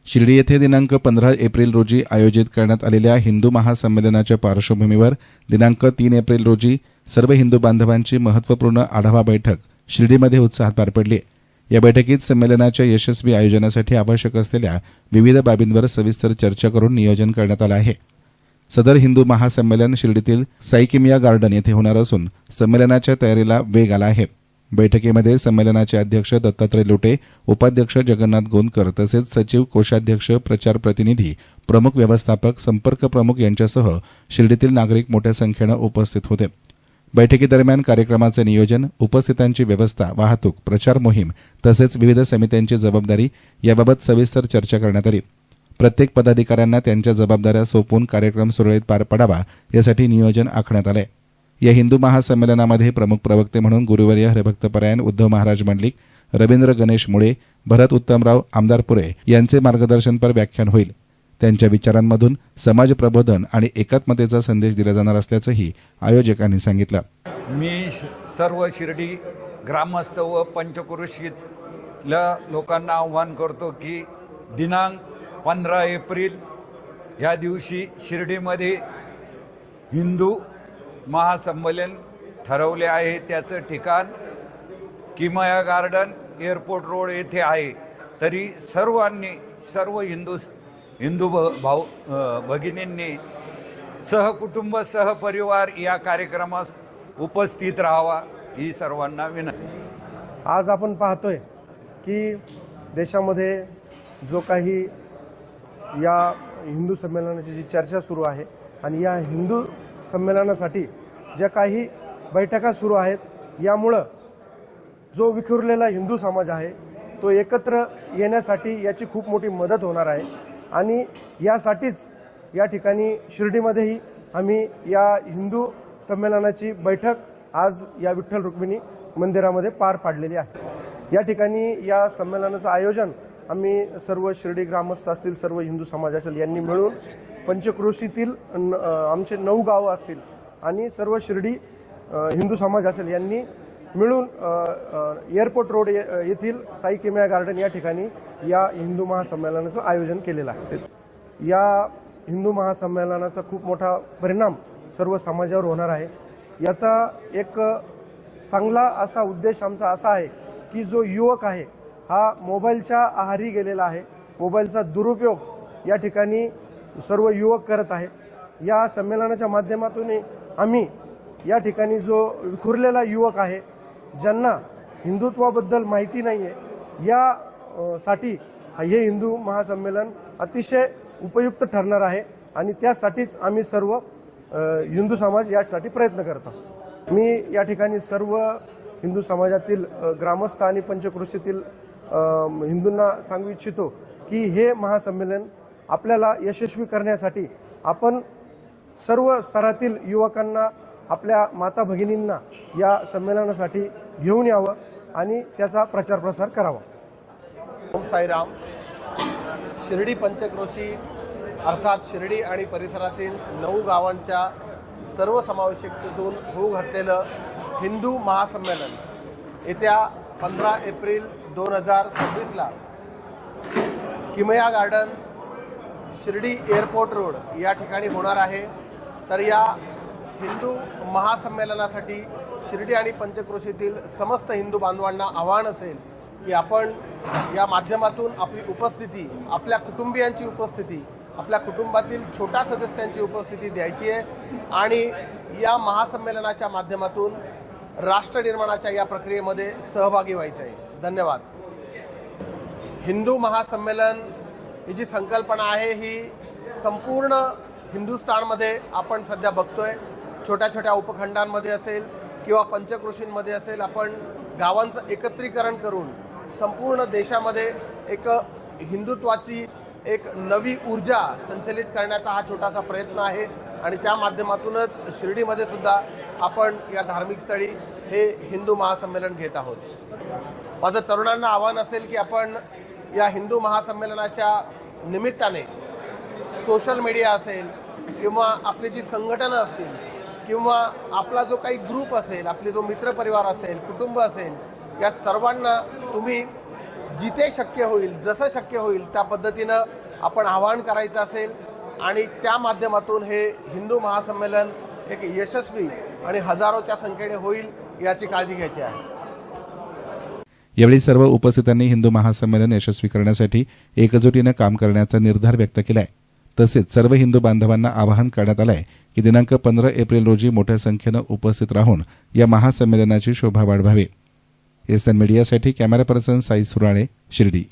शिर्डी येथे दिनांक 15 एप्रिल रोजी आयोजित करण्यात आलेल्या हिंदू महासंमेलनाच्या पार्श्वभूमीवर दिनांक 3 एप्रिल रोजी सर्व हिंदू बांधवांची महत्त्वपूर्ण आढावा बैठक शिर्डीमध्ये उत्साहात पार पडली। या बैठकीत संमेलनाच्या यशस्वी आयोजनासाठी आवश्यक असलेल्या विविध बाबींवर सविस्तर चर्चा करून नियोजन करण्यात आलं आहे। सदर हिंदू महासंमेलन शिर्डीतील साईकिमिया गार्डन येथे होणार असून संमेलनाच्या तयारीला वेग आला आहे। बैठकीमध्ये संमेलनाचे अध्यक्ष दत्तात्रय लोटे, उपाध्यक्ष जगन्नाथ गोंदकर तसेच सचिव, कोषाध्यक्ष, प्रचार प्रतिनिधी, प्रमुख व्यवस्थापक, संपर्क प्रमुख यांच्यासह शिर्डीतील नागरिक मोठ्या संख्येने उपस्थित होते। बैठकीदरम्यान कार्यक्रमाचे नियोजन, उपस्थितांची व्यवस्था, वाहतूक, प्रचार मोहीम तसेच विविध समित्यांची जबाबदारी याबाबत सविस्तर चर्चा करण्यात आली। प्रत्येक पदाधिकाऱ्यांना त्यांच्या जबाबदाऱ्या सोपवून कार्यक्रम सुरळीत पार पडावा यासाठी नियोजन आखण्यात आले। या हिंदू महासंमेलनामध्ये प्रमुख प्रवक्ते म्हणून गुरुवर्य हरिभक्तपरायण उद्धव महाराज मंडलिक, रवींद्र गणेश मुळे, भरत उत्तमराव आमदारपुरे यांचे मार्गदर्शनपर व्याख्यान होईल। त्यांच्या विचारांमधून समाज प्रबोधन आणि एकात्मतेचा संदेश दिला जाणार असल्याचंही आयोजकांनी सांगितलं। मी सर्व शिर्डी ग्रामस्थ व पंचक्रोशीतल्या लोकांना आव्हान करतो की दिनांक 15 एप्रिल या दिवशी शिर्डीमध्ये हिंदू महासंमेलन ठरवले आहे। त्याचं ठिकाण किमया गार्डन एअरपोर्ट रोड येथे आहे। तरी सर्व हिंदू भाऊ भगिनींनी सहकुटुंब सहपरिवार या कार्यक्रमास उपस्थित राहावा ही सर्वांना विनंती। आज आपण पाहतोय की देशामध्ये जो काही या हिंदू संमेलनाची जी चर्चा सुरू आहे आणि या हिंदू संमेलनासाठी ज्या काही बैठका सुरू आहेत, यामुळं जो विखुरलेला हिंदू समाज आहे तो एकत्र येण्यासाठी याची खूप मोठी मदत होणार आहे। आणि यासाठीच या ठिकाणी शिर्डीमध्येही आम्ही या हिंदू संमेलनाची बैठक आज या विठ्ठल रुक्मिणी मंदिरामध्ये पार पाडलेली आहे। या ठिकाणी या संमेलनाचं आयोजन आम्ही सर्व शिर्डी ग्रामस्थ असतील, सर्व हिंदू समाज असेल यांनी मिळून पंचक्रोशीतील आमचे 9 गावं असतील आणि सर्व शिर्डी हिंदू समाज असेल यांनी मिळून एअरपोर्ट रोड येथील साईकिमिया गार्डन या ठिकाणी या हिंदू महासंमेलनाचं आयोजन केलेलं आहे। या हिंदू महासंमेलनाचा खूप मोठा परिणाम सर्व समाजावर होणार आहे। याचा एक चांगला असा उद्देश आमचा असा आहे की जो युवक आहे हा मोबाईलच्या आहारी गेलेला आहे, मोबाईलचा दुरुपयोग या ठिकाणी सर्व युवक करत आहे। या संमेलनाच्या माध्यमातून आम्ही या ठिकाणी जो विखुरलेला युवक आहे, ज्यांना हिंदुत्वाबद्दल माहिती नाही आहे, या साठी हे हिंदू महासंमेलन अतिशय उपयुक्त ठरणार आहे आणि त्यासाठीच आम्ही सर्व हिंदू समाज यासाठी प्रयत्न करतो। मी या ठिकाणी सर्व हिंदू समाजातील ग्रामस्थ आणि पंचक्रोशीतील हिंदूंना सांगू इच्छितो की हे महासंमेलन आपल्याला यशस्वी करण्यासाठी आपण सर्व स्तरातील युवकांना, आपल्या माता भगिनींना या संमेलनासाठी घेऊन यावं आणि त्याचा प्रचार प्रसार करावा। ओम साईराम। शिर्डी पंचक्रोशी अर्थात शिर्डी आणि परिसरातील 9 गावांच्या सर्व समावेशकतेतून होऊ घातलेलं हिंदू महासंमेलन येत्या 15 एप्रिल 2026ला किमया गार्डन शिर्डी एअरपोर्ट रोड या ठिकाणी होणार आहे। तर या हिंदू महासंमेलनासाठी शिर्डी आणि पंचक्रोशीतील समस्त हिंदू बांधवांना आव्हान असेल की आपण या माध्यमातून आपली उपस्थिती, आपल्या कुटुंबियांची उपस्थिती, आपल्या कुटुंबातील छोट्या सदस्यांची उपस्थिती द्यायची आहे आणि या महासंमेलनाच्या माध्यमातून राष्ट्र निर्माणाच्या या प्रक्रियेमध्ये सहभागी व्हायचं आहे। धन्यवाद। हिंदू महासंमेलन ही जी संकल्पना आहे ही संपूर्ण हिंदुस्थानमध्ये आपण सध्या बघतोय। छोट्या छोट्या उपखंडांमध्ये असेल किंवा पंचक्रोशींमध्ये असेल, आपण गावांचं एकत्रीकरण करून संपूर्ण देशामध्ये एक हिंदुत्वाची एक नवी ऊर्जा संचलित करण्याचा हा छोटासा प्रयत्न आहे आणि त्या माध्यमातूनच शिर्डीमध्ये सुद्धा आपण या धार्मिक स्थळी हे हिंदू महासंमेलन घेत आहोत। माझं तरुणांना आव्हान असेल की आपण या हिंदू महासंमेलनाच्या निमित्ताने सोशल मीडिया असेल किंवा आपली जी संघटना असतील किंवा आपला जो काही ग्रुप असेल, आपले जो मित्रपरिवार असेल, कुटुंब असेल, या सर्वांना तुम्ही जिथे शक्य होईल, जसं शक्य होईल त्या पद्धतीनं आपण आवाहन करायचं असेल आणि त्या माध्यमातून हे हिंदू महासंमेलन एक यशस्वी आणि हजारोच्या संख्येने होईल याची काळजी घ्यायची आहे. यावेळी सर्व उपस्थितांनी हिंदू महासंमेलन यशस्वी करण्यासाठी एकजुटीनं काम करण्याचा निर्धार व्यक्त केलाय. तसेच सर्व हिंदू बांधवांना आवाहन करण्यात आलंय की दिनांक 15 एप्रिल रोजी मोठ्या संख्येनं उपस्थित राहून या महासंमेलनाची शोभा वाढवावी. एसएन मीडियासाठी कॅमेरा पर्सन साई सुराळे, शिर्डी.